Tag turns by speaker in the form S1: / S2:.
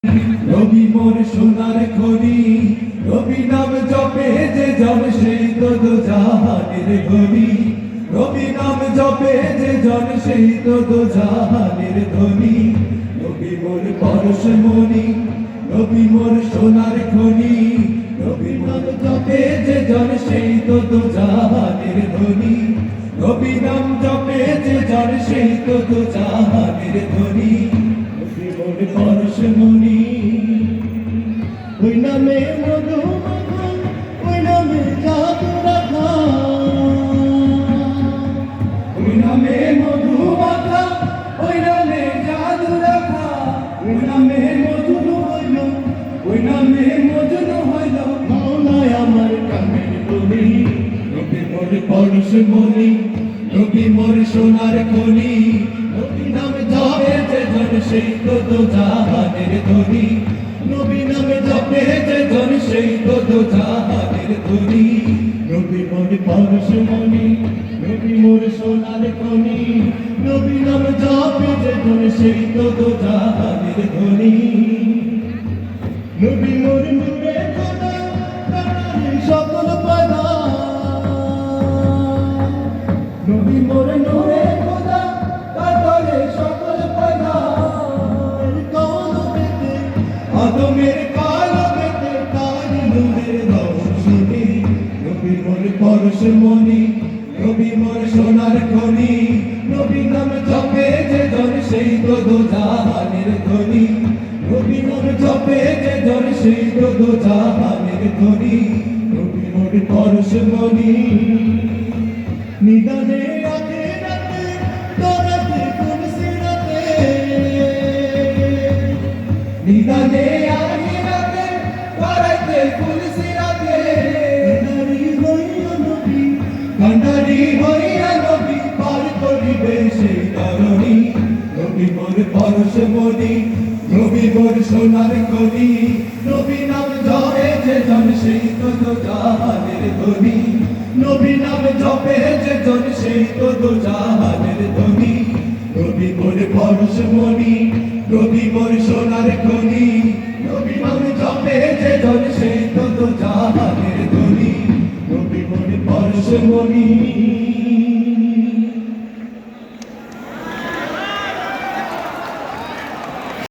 S1: নবী মোর সোনার খনি, নবী নাম জপে যে জন সেই তো দো জাহানের ধনী। নবী নাম জপে যে জন সেই তো দো জাহানের ধনী। নবী মোর পরশমণি, নবী মোর সোনার খনি, নবী নাম জপে যে জন সেই তো দো জাহানের ধনী। নবী নাম জপে যে জন সেই তো দো জাহানের ধনী। নবী মোর পরশমণি,
S2: ওই নামে মধু মাখা, ওই নামে জাদু রাখা,
S1: ওই নামে মধু মাখা, ওই নামে জাদু রাখা, ওই নামে মজনু হইল, ওই নামে মজনু হইল
S2: মাওলায় আমার কামের বলি।
S1: নবী মোর পরশমণি, নবী মোর সোনার খনি, নবী নাম জপে যে জন সেই তো দো জাহানের ধনী। নবী নাম জপে যে জন সেই তো দো জাহানের ধনী।
S2: নবী মোর পরশমণি, নবী মোর সোনার খনি, নবী নাম জপে যে জন সেই তো দো জাহানের ধনী। নবী মোর নূরে খোদা, তার সকল পয়দা,
S1: নবী মোর নূরে খোদা, তারে সকল পয়দা।
S2: কলবেতে
S1: আদমের কালবেতে তার নূরের দর্শনে। নবী মোর পরশমণি, নবী মোর সোনার খনি, নবী নাম জপে যে জন সেই তো দো জাহানের ধনী। নবী নাম জপে যে জন সেই তো দো জাহানের ধনী। নবী মোর পরশমণি,
S2: নিদানে আখিরাতে তোরাতে কোন সিরাতে,
S1: নিদানে আখিরাতে করাইতে ফুলসিরাতে।
S2: নারী হইয়া নবী,
S1: কান্ডারি হইয়া নবী পার করিবে সেই তরণী। নবী মোর পরশমণি, নবী মোর সোনার খনি, নবী নাম জপে যে জন সেই তো দো জাহানের ধনী। নবী নাম জপে যে জন সেই তো দো জাহানের ধনী। নবী মোর পরশমণি, নবী মোর সোনার খনি, নবী নাম জপে যে জন সেই তো দো জাহানের ধনী। নবী মোর পরশমণি।